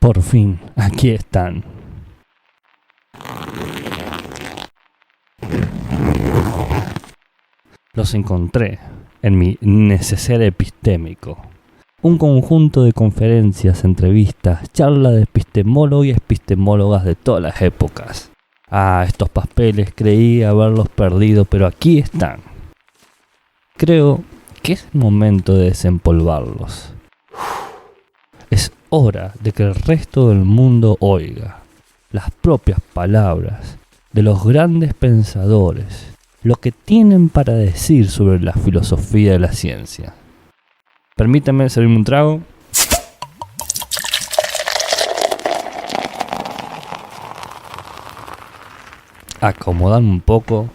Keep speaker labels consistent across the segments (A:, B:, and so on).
A: Por fin, aquí están. Los encontré en mi neceser epistémico. Un conjunto de conferencias, entrevistas, charlas de epistemólogos y epistemólogas de todas las épocas. Estos papeles creí haberlos perdido, pero aquí están. Creo que es momento de desempolvarlos. Es hora de que el resto del mundo oiga las propias palabras de los grandes pensadores, lo que tienen para decir sobre la filosofía de la ciencia. Permítanme servirme un trago. Acomodarme un poco.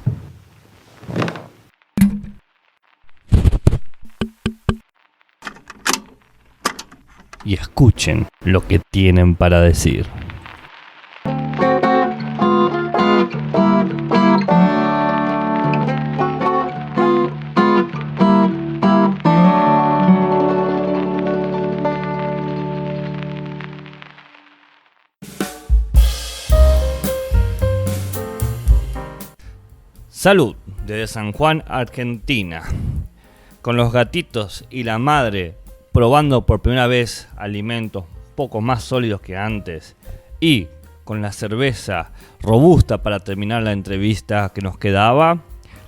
A: Y escuchen lo que tienen para decir. Salud, desde San Juan, Argentina. Con los gatitos y la madre probando por primera vez alimentos poco más sólidos que antes y con la cerveza robusta para terminar la entrevista que nos quedaba,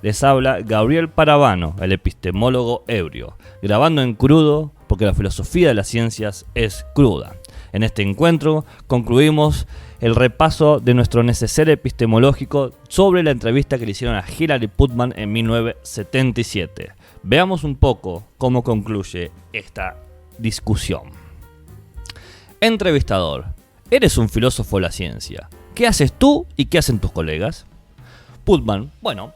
A: les habla Gabriel Paravano, el epistemólogo ebrio, grabando en crudo porque la filosofía de las ciencias es cruda. En este encuentro concluimos el repaso de nuestro neceser epistemológico sobre la entrevista que le hicieron a Hilary Putnam en 1977. Veamos un poco cómo concluye esta discusión. Entrevistador: eres un filósofo de la ciencia. ¿Qué haces tú y qué hacen tus colegas? Putnam: bueno,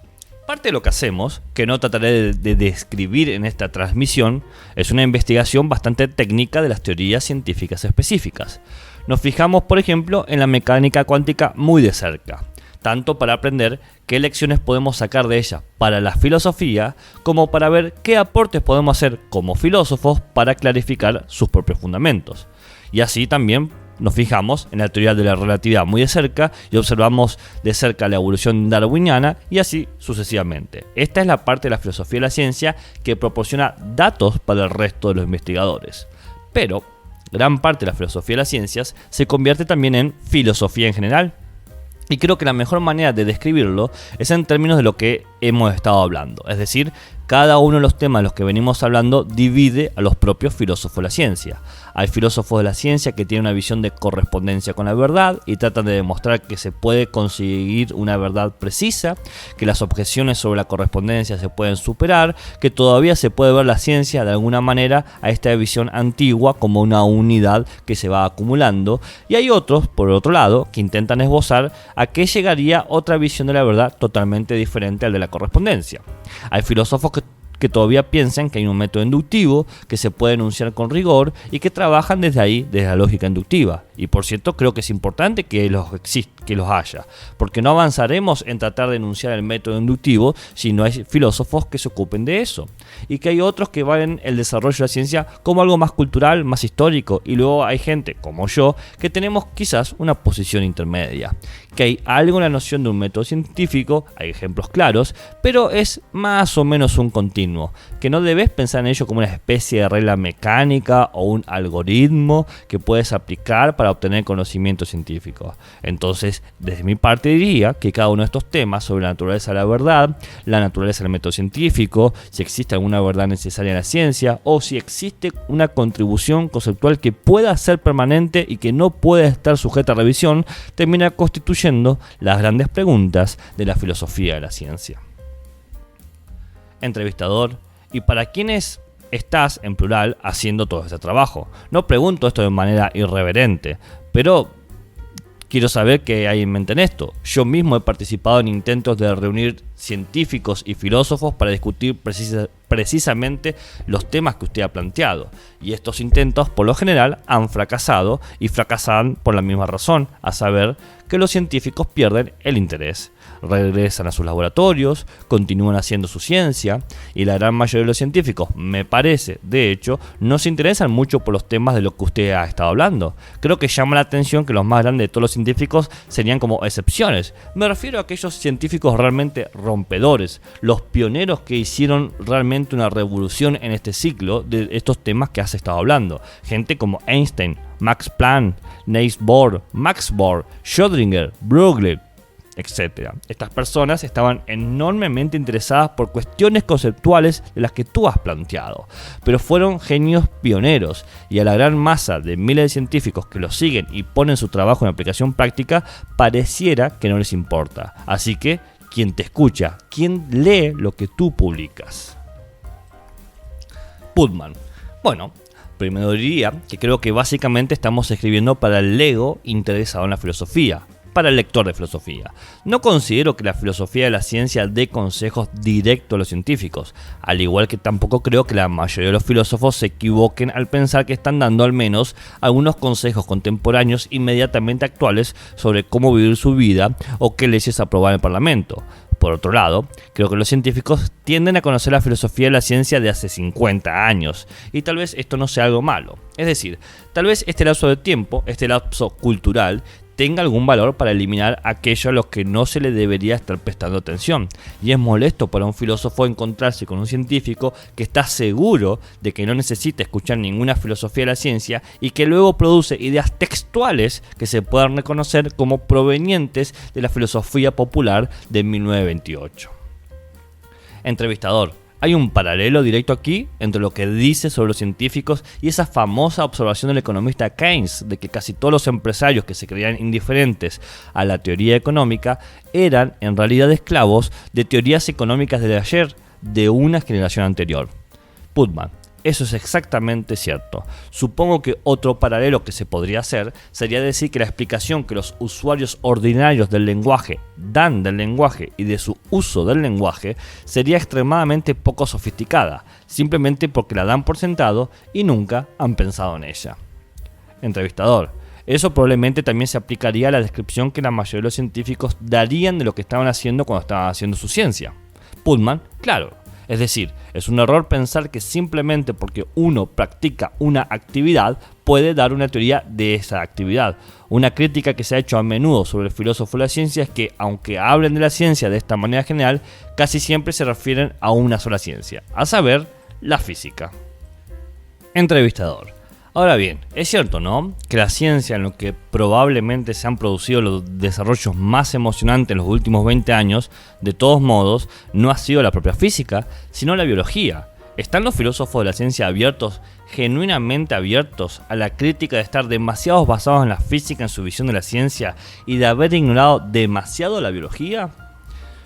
A: parte de lo que hacemos, que no trataré de describir en esta transmisión, es una investigación bastante técnica de las teorías científicas específicas. Nos fijamos, por ejemplo, en la mecánica cuántica muy de cerca, tanto para aprender qué lecciones podemos sacar de ella para la filosofía, como para ver qué aportes podemos hacer como filósofos para clarificar sus propios fundamentos. Y así también nos fijamos en la teoría de la relatividad muy de cerca y observamos de cerca la evolución darwiniana y así sucesivamente. Esta es la parte de la filosofía de la ciencia que proporciona datos para el resto de los investigadores. Pero gran parte de la filosofía de las ciencias se convierte también en filosofía en general. Y creo que la mejor manera de describirlo es en términos de lo que hemos estado hablando. Es decir, cada uno de los temas de los que venimos hablando divide a los propios filósofos de la ciencia. Hay filósofos de la ciencia que tienen una visión de correspondencia con la verdad y tratan de demostrar que se puede conseguir una verdad precisa, que las objeciones sobre la correspondencia se pueden superar, que todavía se puede ver la ciencia de alguna manera a esta visión antigua como una unidad que se va acumulando. Y hay otros, por otro lado, que intentan esbozar a qué llegaría otra visión de la verdad totalmente diferente al de la correspondencia. Hay filósofos que todavía piensan que hay un método inductivo que se puede enunciar con rigor y que trabajan desde ahí, desde la lógica inductiva. Y por cierto, creo que es importante que los haya, porque no avanzaremos en tratar de enunciar el método inductivo si no hay filósofos que se ocupen de eso. Y que hay otros que ven el desarrollo de la ciencia como algo más cultural, más histórico, y luego hay gente como yo que tenemos quizás una posición intermedia. Que hay algo en la noción de un método científico, hay ejemplos claros, pero es más o menos un continuo, que no debes pensar en ello como una especie de regla mecánica o un algoritmo que puedes aplicar para obtener conocimiento científico. Entonces, desde mi parte diría que cada uno de estos temas sobre la naturaleza de la verdad, la naturaleza del método científico, si existe alguna verdad necesaria en la ciencia o si existe una contribución conceptual que pueda ser permanente y que no pueda estar sujeta a revisión, termina constituyendo las grandes preguntas de la filosofía de la ciencia. Entrevistador: ¿y para quiénes estás, en plural, haciendo todo este trabajo? No pregunto esto de manera irreverente, pero quiero saber qué hay en mente en esto. Yo mismo he participado en intentos de reunir científicos y filósofos para discutir precisamente los temas que usted ha planteado. Y estos intentos, por lo general, han fracasado y fracasan por la misma razón, a saber que los científicos pierden el interés. regresan a sus laboratorios, continúan haciendo su ciencia, y la gran mayoría de los científicos, me parece, de hecho, no se interesan mucho por los temas de lo que usted ha estado hablando. Creo que llama la atención que los más grandes de todos los científicos serían como excepciones. Me refiero a aquellos científicos realmente rompedores, los pioneros que hicieron realmente una revolución en este ciclo de estos temas que has estado hablando. Gente como Einstein, Max Planck, Niels Bohr, Max Bohr, Schrödinger, Broglie, etc. Estas personas estaban enormemente interesadas por cuestiones conceptuales de las que tú has planteado, pero fueron genios pioneros, y a la gran masa de miles de científicos que los siguen y ponen su trabajo en aplicación práctica, pareciera que no les importa. Así que, ¿quién te escucha? ¿Quién lee lo que tú publicas? Putman. Bueno, primero diría que creo que básicamente estamos escribiendo para el ego interesado en la filosofía, para el lector de filosofía. No considero que la filosofía de la ciencia dé consejos directos a los científicos, al igual que tampoco creo que la mayoría de los filósofos se equivoquen al pensar que están dando al menos algunos consejos contemporáneos inmediatamente actuales sobre cómo vivir su vida o qué leyes aprobar en el Parlamento. Por otro lado, creo que los científicos tienden a conocer la filosofía de la ciencia de hace 50 años, y tal vez esto no sea algo malo. Es decir, tal vez este lapso de tiempo, este lapso cultural, tenga algún valor para eliminar aquello a lo que no se le debería estar prestando atención. Y es molesto para un filósofo encontrarse con un científico que está seguro de que no necesita escuchar ninguna filosofía de la ciencia y que luego produce ideas textuales que se puedan reconocer como provenientes de la filosofía popular de 1928. Entrevistador. Hay un paralelo directo aquí entre lo que dice sobre los científicos y esa famosa observación del economista Keynes de que casi todos los empresarios que se creían indiferentes a la teoría económica eran en realidad esclavos de teorías económicas de ayer, de una generación anterior. Putman. Eso es exactamente cierto. Supongo que otro paralelo que se podría hacer sería decir que la explicación que los usuarios ordinarios del lenguaje dan del lenguaje y de su uso del lenguaje sería extremadamente poco sofisticada, simplemente porque la dan por sentado y nunca han pensado en ella. Entrevistador. Eso probablemente también se aplicaría a la descripción que la mayoría de los científicos darían de lo que estaban haciendo cuando estaban haciendo su ciencia. Putman, claro. Es decir, es un error pensar que simplemente porque uno practica una actividad puede dar una teoría de esa actividad. Una crítica que se ha hecho a menudo sobre el filósofo de la ciencia es que, aunque hablen de la ciencia de esta manera general, casi siempre se refieren a una sola ciencia, a saber, la física. Entrevistador. Ahora bien, es cierto, ¿no?, que la ciencia, en lo que probablemente se han producido los desarrollos más emocionantes en los últimos 20 años, de todos modos, no ha sido la propia física, sino la biología. ¿Están los filósofos de la ciencia abiertos, genuinamente abiertos, a la crítica de estar demasiado basados en la física en su visión de la ciencia y de haber ignorado demasiado la biología?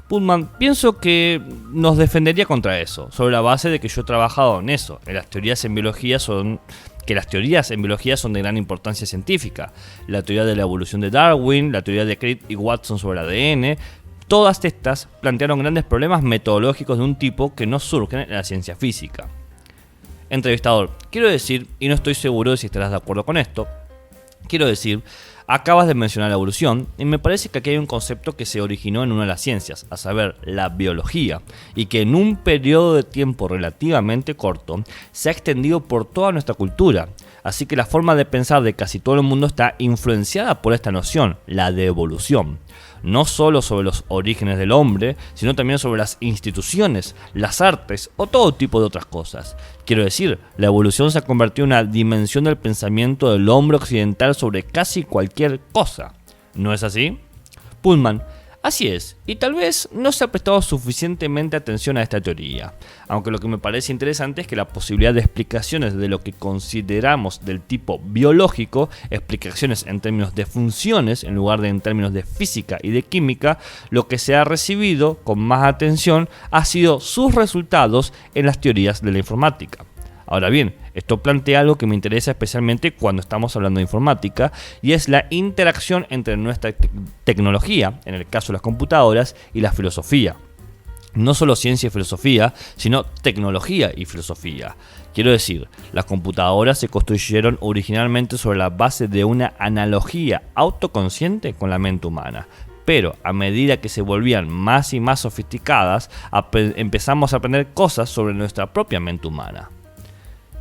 A: Putman, pienso que nos defendería contra eso, sobre la base de que yo he trabajado en eso, en las teorías en biología que las teorías en biología son de gran importancia científica. La teoría de la evolución de Darwin, la teoría de Crick y Watson sobre el ADN, todas estas plantearon grandes problemas metodológicos de un tipo que no surgen en la ciencia física. Entrevistador, quiero decir, y no estoy seguro de si estarás de acuerdo con esto, acabas de mencionar la evolución, y me parece que aquí hay un concepto que se originó en una de las ciencias, a saber, la biología, y que en un periodo de tiempo relativamente corto se ha extendido por toda nuestra cultura. Así que la forma de pensar de casi todo el mundo está influenciada por esta noción, la de evolución. No solo sobre los orígenes del hombre, sino también sobre las instituciones, las artes o todo tipo de otras cosas. Quiero decir, la evolución se ha convertido en una dimensión del pensamiento del hombre occidental sobre casi cualquier cosa. ¿No es así? Putman. Así es, y tal vez no se ha prestado suficientemente atención a esta teoría, aunque lo que me parece interesante es que la posibilidad de explicaciones de lo que consideramos del tipo biológico, explicaciones en términos de funciones en lugar de en términos de física y de química, lo que se ha recibido con más atención ha sido sus resultados en las teorías de la informática. Ahora bien, esto plantea algo que me interesa especialmente cuando estamos hablando de informática, y es la interacción entre nuestra tecnología, en el caso de las computadoras, y la filosofía. No solo ciencia y filosofía, sino tecnología y filosofía. Quiero decir, las computadoras se construyeron originalmente sobre la base de una analogía autoconsciente con la mente humana. Pero a medida que se volvían más y más sofisticadas, empezamos a aprender cosas sobre nuestra propia mente humana.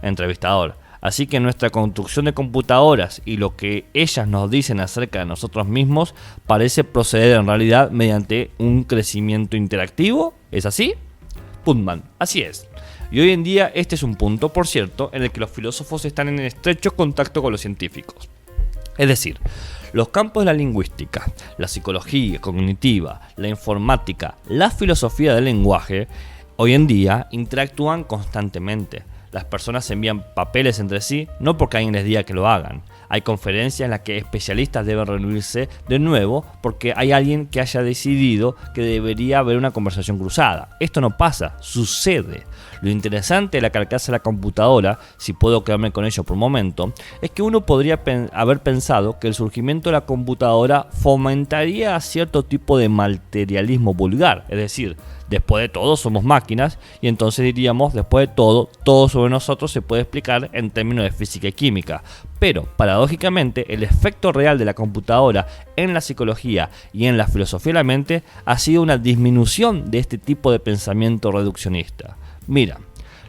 A: Entrevistador: así que nuestra construcción de computadoras y lo que ellas nos dicen acerca de nosotros mismos parece proceder en realidad mediante un crecimiento interactivo, ¿es así? Putman: así es. Y hoy en día este es un punto, por cierto, en el que los filósofos están en estrecho contacto con los científicos. Es decir, los campos de la lingüística, la psicología cognitiva, la informática, la filosofía del lenguaje, hoy en día interactúan constantemente. Las personas envían papeles entre sí, no porque alguien les diga que lo hagan. Hay conferencias en las que especialistas deben reunirse de nuevo porque hay alguien que haya decidido que debería haber una conversación cruzada. Esto no pasa, sucede. Lo interesante de la carcasa de la computadora, si puedo quedarme con ello por un momento, es que uno podría haber pensado que el surgimiento de la computadora fomentaría cierto tipo de materialismo vulgar, es decir, después de todo somos máquinas y entonces diríamos, después de todo sobre nosotros se puede explicar en términos de física y química. Pero, paradójicamente, el efecto real de la computadora en la psicología y en la filosofía de la mente ha sido una disminución de este tipo de pensamiento reduccionista. Mira,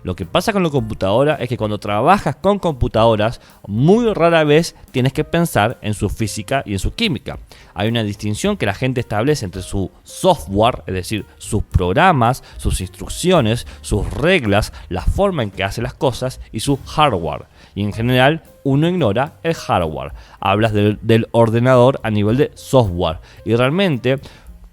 A: lo que pasa con la computadora es que cuando trabajas con computadoras, muy rara vez tienes que pensar en su física y en su química. Hay una distinción que la gente establece entre su software, es decir, sus programas, sus instrucciones, sus reglas, la forma en que hace las cosas, y su hardware. Y en general, uno ignora el hardware. Hablas del ordenador a nivel de software. Y realmente,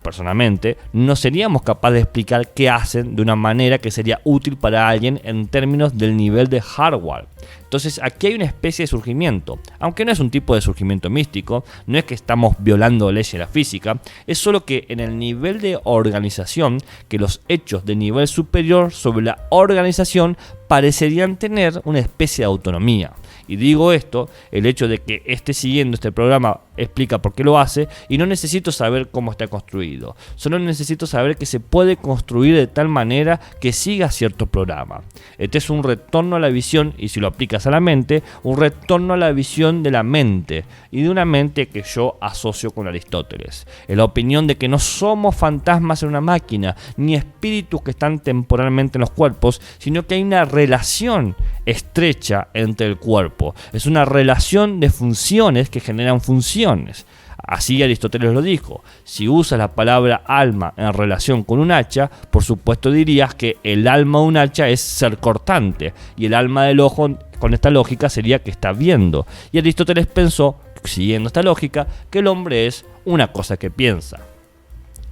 A: personalmente, no seríamos capaces de explicar qué hacen de una manera que sería útil para alguien en términos del nivel de hardware. Entonces aquí hay una especie de surgimiento, aunque no es un tipo de surgimiento místico, no es que estamos violando leyes de la física, es solo que en el nivel de organización, que los hechos de nivel superior sobre la organización parecerían tener una especie de autonomía. Y digo esto, el hecho de que esté siguiendo este programa explica por qué lo hace, y no necesito saber cómo está construido, solo necesito saber que se puede construir de tal manera que siga cierto programa. Este es un retorno a la visión, y si lo aplicas a la mente, un retorno a la visión de la mente, y de una mente que yo asocio con Aristóteles. Es la opinión de que no somos fantasmas en una máquina, ni espíritus que están temporalmente en los cuerpos, sino que hay una relación estrecha entre el cuerpo. Es una relación de funciones que generan funciones. Así Aristóteles lo dijo. Si usas la palabra alma en relación con un hacha, por supuesto dirías que el alma de un hacha es ser cortante, y el alma del ojo, con esta lógica, sería que está viendo. Y Aristóteles pensó, siguiendo esta lógica, que el hombre es una cosa que piensa.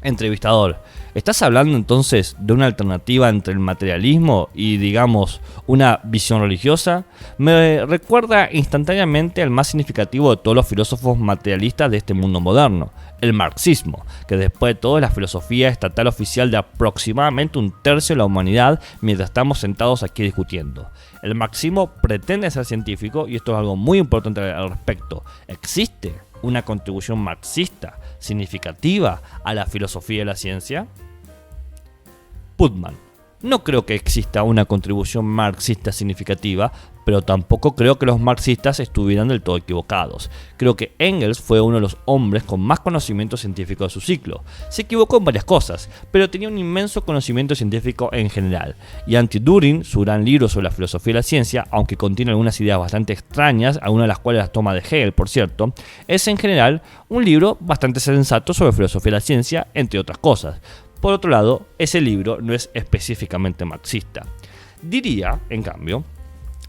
A: Entrevistador: ¿estás hablando entonces de una alternativa entre el materialismo y, digamos, una visión religiosa? Me recuerda instantáneamente al más significativo de todos los filósofos materialistas de este mundo moderno, el marxismo, que después de todo es la filosofía estatal oficial de aproximadamente un tercio de la humanidad mientras estamos sentados aquí discutiendo. El marxismo pretende ser científico, y esto es algo muy importante al respecto. ¿Existe una contribución marxista significativa a la filosofía de la ciencia? Putman: no creo que exista una contribución marxista significativa, pero tampoco creo que los marxistas estuvieran del todo equivocados. Creo que Engels fue uno de los hombres con más conocimiento científico de su ciclo. Se equivocó en varias cosas, pero tenía un inmenso conocimiento científico en general. Y Anti-Turing, su gran libro sobre la filosofía de la ciencia, aunque contiene algunas ideas bastante extrañas, algunas de las cuales las toma de Hegel, por cierto, es en general un libro bastante sensato sobre filosofía de la ciencia, entre otras cosas. Por otro lado, ese libro no es específicamente marxista. Diría, en cambio,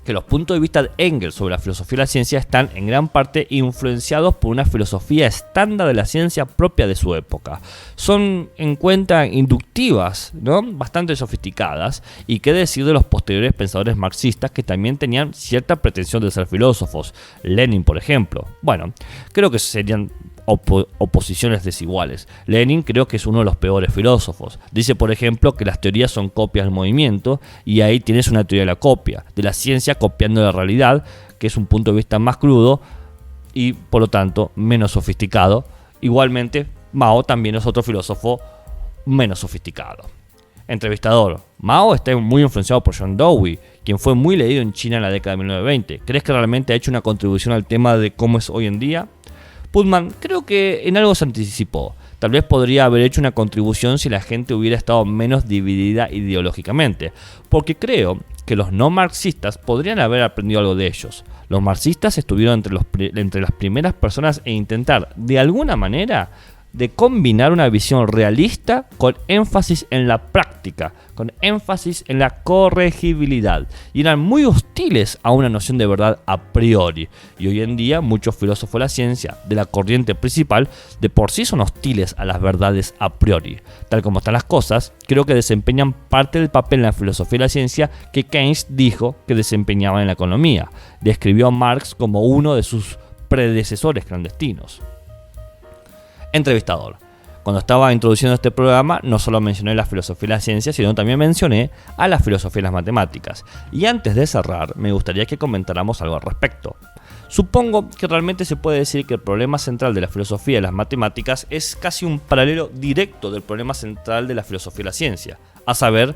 A: que los puntos de vista de Engels sobre la filosofía de la ciencia están en gran parte influenciados por una filosofía estándar de la ciencia propia de su época. Son en cuenta inductivas, ¿no?, bastante sofisticadas, y qué decir de los posteriores pensadores marxistas que también tenían cierta pretensión de ser filósofos. Lenin, por ejemplo. Bueno, creo que serían oposiciones desiguales. Lenin creo que es uno de los peores filósofos. Dice, por ejemplo, que las teorías son copias del movimiento, y ahí tienes una teoría de la copia, de la ciencia copiando la realidad, que es un punto de vista más crudo y por lo tanto menos sofisticado. Igualmente, Mao también es otro filósofo menos sofisticado. Entrevistador: Mao está muy influenciado por John Dewey, quien fue muy leído en China en la década de 1920. ¿Crees que realmente ha hecho una contribución al tema de cómo es hoy en día? Putman: creo que en algo se anticipó. Tal vez podría haber hecho una contribución si la gente hubiera estado menos dividida ideológicamente, porque creo que los no marxistas podrían haber aprendido algo de ellos. Los marxistas estuvieron entre las primeras personas en intentar, de alguna manera, de combinar una visión realista con énfasis en la práctica, con énfasis en la corregibilidad, y eran muy hostiles a una noción de verdad a priori. Y hoy en día muchos filósofos de la ciencia, de la corriente principal, de por sí son hostiles a las verdades a priori. Tal como están las cosas, creo que desempeñan parte del papel en la filosofía de la ciencia que Keynes dijo que desempeñaba en la economía. Describió a Marx como uno de sus predecesores clandestinos. Entrevistador. Cuando estaba introduciendo este programa, no solo mencioné la filosofía de la ciencia, sino también mencioné a la filosofía de las matemáticas. Y antes de cerrar, me gustaría que comentáramos algo al respecto. Supongo que realmente se puede decir que el problema central de la filosofía de las matemáticas es casi un paralelo directo del problema central de la filosofía de la ciencia, a saber,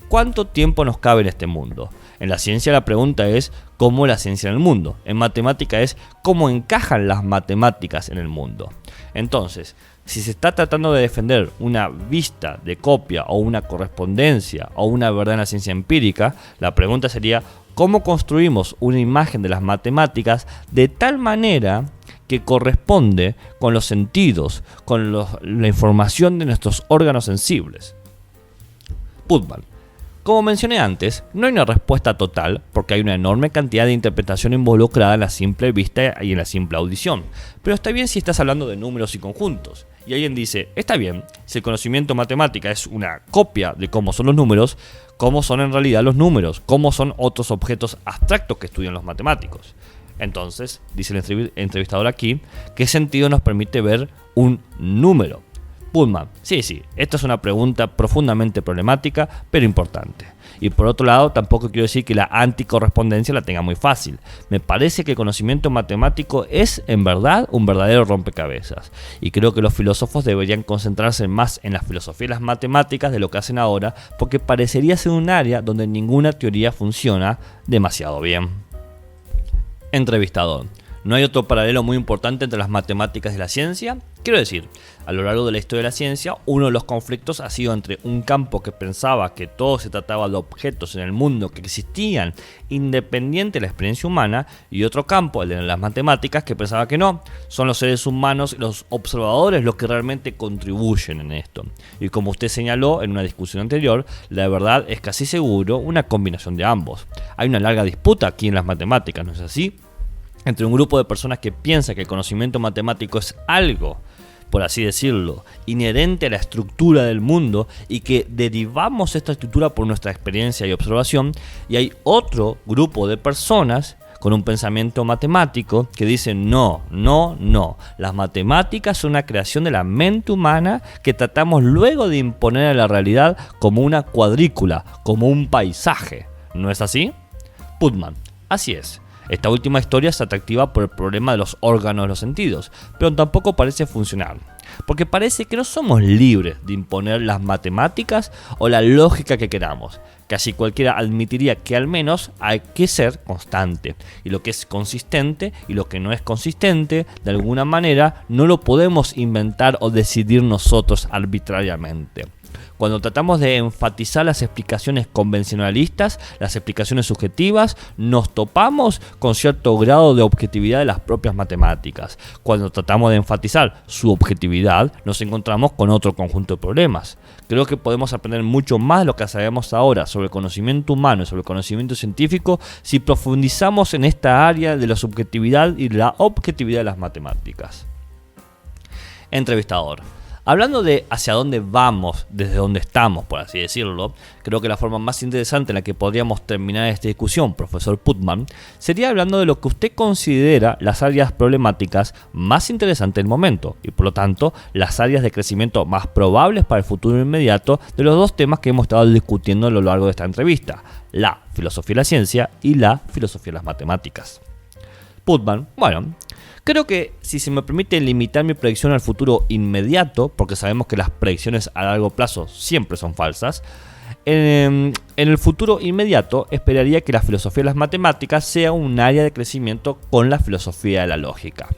A: ¿cuánto tiempo nos cabe en este mundo? En la ciencia la pregunta es ¿cómo la ciencia en el mundo? En matemática es ¿cómo encajan las matemáticas en el mundo? Entonces, si se está tratando de defender una vista de copia o una correspondencia o una verdad en la ciencia empírica, la pregunta sería ¿cómo construimos una imagen de las matemáticas de tal manera que corresponde con los sentidos, con la información de nuestros órganos sensibles? Putman. Como mencioné antes, no hay una respuesta total porque hay una enorme cantidad de interpretación involucrada en la simple vista y en la simple audición. Pero está bien si estás hablando de números y conjuntos. Y alguien dice, está bien, si el conocimiento matemática es una copia de cómo son los números, ¿cómo son en realidad los números? ¿Cómo son otros objetos abstractos que estudian los matemáticos? Entonces, dice el entrevistador aquí, ¿qué sentido nos permite ver un número? Putman, sí, esta es una pregunta profundamente problemática, pero importante. Y por otro lado, tampoco quiero decir que la anticorrespondencia la tenga muy fácil. Me parece que el conocimiento matemático es, en verdad, un verdadero rompecabezas. Y creo que los filósofos deberían concentrarse más en la filosofía y las matemáticas de lo que hacen ahora, porque parecería ser un área donde ninguna teoría funciona demasiado bien. Entrevistador. ¿No hay otro paralelo muy importante entre las matemáticas y la ciencia? Quiero decir, a lo largo de la historia de la ciencia, uno de los conflictos ha sido entre un campo que pensaba que todo se trataba de objetos en el mundo que existían independiente de la experiencia humana, y otro campo, el de las matemáticas, que pensaba que no, son los seres humanos y los observadores los que realmente contribuyen en esto. Y como usted señaló en una discusión anterior, la verdad es casi seguro una combinación de ambos. Hay una larga disputa aquí en las matemáticas, ¿no es así? Entre un grupo de personas que piensa que el conocimiento matemático es algo, por así decirlo, inherente a la estructura del mundo y que derivamos esta estructura por nuestra experiencia y observación, y hay otro grupo de personas con un pensamiento matemático que dicen no, las matemáticas son una creación de la mente humana que tratamos luego de imponer a la realidad como una cuadrícula, como un paisaje. ¿No es así? Putman, así es. Esta última historia es atractiva por el problema de los órganos de los sentidos, pero tampoco parece funcionar, porque parece que no somos libres de imponer las matemáticas o la lógica que queramos. Casi cualquiera admitiría que al menos hay que ser constante, y lo que es consistente y lo que no es consistente, de alguna manera, no lo podemos inventar o decidir nosotros arbitrariamente. Cuando tratamos de enfatizar las explicaciones convencionalistas, las explicaciones subjetivas, nos topamos con cierto grado de objetividad de las propias matemáticas. Cuando tratamos de enfatizar su objetividad, nos encontramos con otro conjunto de problemas. Creo que podemos aprender mucho más de lo que sabemos ahora sobre el conocimiento humano y sobre el conocimiento científico si profundizamos en esta área de la subjetividad y la objetividad de las matemáticas. Entrevistador. Hablando de hacia dónde vamos, desde dónde estamos, por así decirlo, creo que la forma más interesante en la que podríamos terminar esta discusión, profesor Putman, sería hablando de lo que usted considera las áreas problemáticas más interesantes del momento y, por lo tanto, las áreas de crecimiento más probables para el futuro inmediato de los dos temas que hemos estado discutiendo a lo largo de esta entrevista, la filosofía de la ciencia y la filosofía de las matemáticas. Putman, bueno, creo que si se me permite limitar mi predicción al futuro inmediato, porque sabemos que las predicciones a largo plazo siempre son falsas, en el futuro inmediato esperaría que la filosofía de las matemáticas sea un área de crecimiento con la filosofía de la lógica.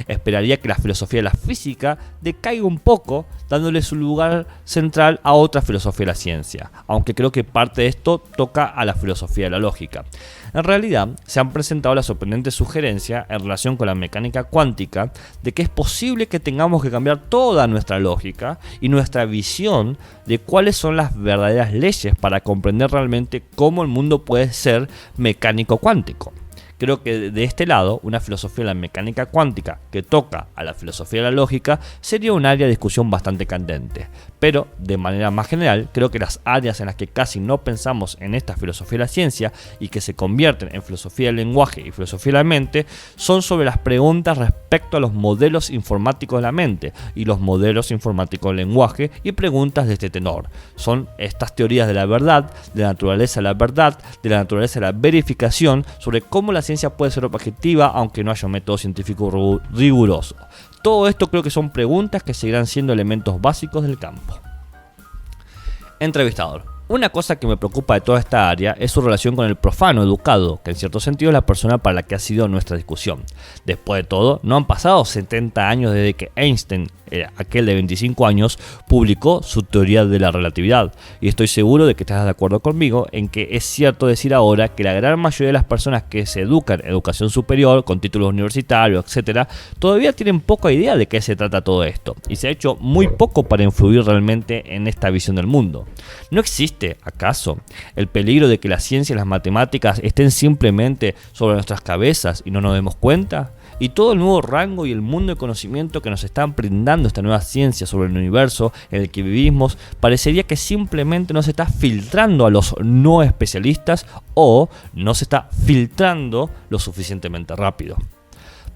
A: Esperaría que la filosofía de la física decaiga un poco, dándole su lugar central a otra filosofía de la ciencia, aunque creo que parte de esto toca a la filosofía de la lógica. En realidad, se han presentado la sorprendente sugerencia en relación con la mecánica cuántica de que es posible que tengamos que cambiar toda nuestra lógica y nuestra visión de cuáles son las verdaderas leyes para comprender realmente cómo el mundo puede ser mecánico cuántico. Creo que de este lado, una filosofía de la mecánica cuántica que toca a la filosofía de la lógica sería un área de discusión bastante candente. Pero, de manera más general, creo que las áreas en las que casi no pensamos en esta filosofía de la ciencia y que se convierten en filosofía del lenguaje y filosofía de la mente son sobre las preguntas respecto a los modelos informáticos de la mente y los modelos informáticos del lenguaje y preguntas de este tenor. Son estas teorías de la verdad, de la naturaleza de la verdad, de la naturaleza de la verificación, sobre cómo la ciencia puede ser objetiva aunque no haya un método científico riguroso. Todo esto creo que son preguntas que seguirán siendo elementos básicos del campo. Entrevistador. Una cosa que me preocupa de toda esta área es su relación con el profano educado, que en cierto sentido es la persona para la que ha sido nuestra discusión. Después de todo, no han pasado 70 años desde que Einstein, aquel de 25 años, publicó su teoría de la relatividad, y estoy seguro de que estás de acuerdo conmigo en que es cierto decir ahora que la gran mayoría de las personas que se educan en educación superior, con títulos universitarios, etc., todavía tienen poca idea de qué se trata todo esto, y se ha hecho muy poco para influir realmente en esta visión del mundo. ¿No existe, acaso, el peligro de que la ciencia y las matemáticas estén simplemente sobre nuestras cabezas y no nos demos cuenta? Y todo el nuevo rango y el mundo de conocimiento que nos están brindando esta nueva ciencia sobre el universo en el que vivimos parecería que simplemente no se está filtrando a los no especialistas o no se está filtrando lo suficientemente rápido.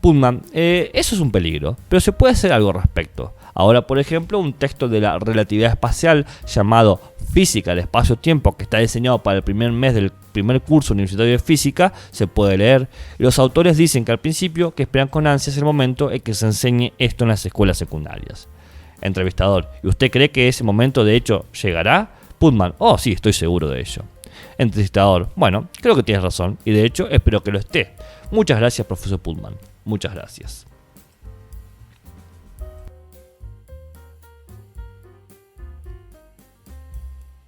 A: Putman, eso es un peligro, pero se puede hacer algo al respecto. Ahora, por ejemplo, un texto de la relatividad espacial llamado Física del Espacio-Tiempo, que está diseñado para el primer mes del primer curso universitario de física, se puede leer. Y los autores dicen que al principio que esperan con ansias el momento en que se enseñe esto en las escuelas secundarias. Entrevistador, ¿y usted cree que ese momento de hecho llegará? Putman, oh sí, estoy seguro de ello. Entrevistador, bueno, creo que tienes razón y de hecho espero que lo esté. Muchas gracias, profesor Putman. Muchas gracias.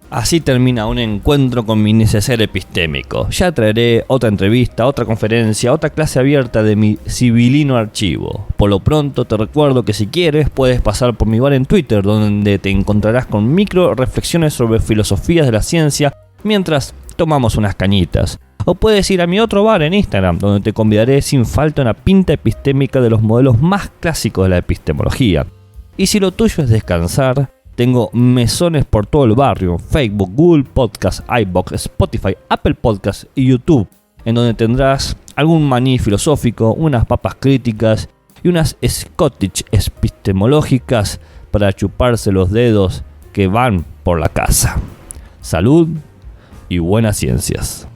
A: Así termina un encuentro con mi neceser epistémico. Ya traeré otra entrevista, otra conferencia, otra clase abierta de mi sibilino archivo. Por lo pronto te recuerdo que si quieres puedes pasar por mi bar en Twitter, donde te encontrarás con micro reflexiones sobre filosofías de la ciencia mientras tomamos unas cañitas. O puedes ir a mi otro bar en Instagram, donde te convidaré sin falta una pinta epistémica de los modelos más clásicos de la epistemología. Y si lo tuyo es descansar, tengo mesones por todo el barrio: Facebook, Google Podcast, iVoox, Spotify, Apple Podcast y YouTube, en donde tendrás algún maní filosófico, unas papas críticas y unas Scottish epistemológicas para chuparse los dedos que van por la casa. Salud y buenas ciencias.